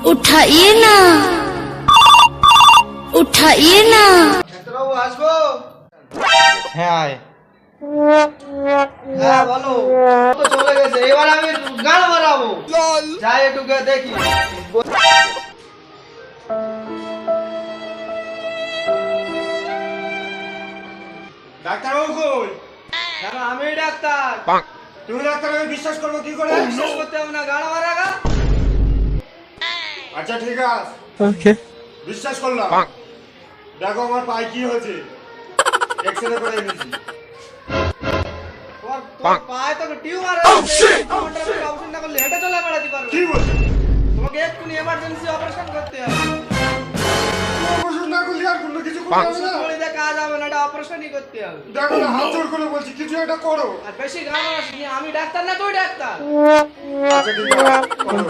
उठाइए ना, उठाइए ना। ডাক্তারবাবু আসবো? হ্যাঁ আয়। হ্যাঁ বলো। তো চলে গেছে, এবার আমি গান মারাবো। যাই একটু গিয়ে দেখি। ডাক্তারবাবু কই? কেন আমি ডাক্তার? তুমি ডাক্তার, আমি বিশ্বাস করবো কি করে? বিশ্বাস করতে হবে না, গান মারাগা। আচ্ছা ঠিক আছে, বিশ্বাস করলাম। দেখো আমার পায়ে কি হয়েছে, এক্সরে করে এনেছি। তোমার পায়ে তো টিউমার আছে। অপারেশন না করলে হেঁটে চলে বেড়াতে পারবে। কি বলছো? তোমাকে এক্ষুনি এমার্জেন্সি অপারেশন করতে হবে। অপারেশন না করলে আর কোনো কিছু করতে হবে না? বলিতে কাজ হবে না, এটা অপারেশনই করতে হবে। দেখো না, হাত জোর করে বলছি, কিছু একটা করো। আর বেশি গান মারাস নি, আমি ডাক্তার না তুই ডাক্তার। আচ্ছা ঠিক আছে, করো।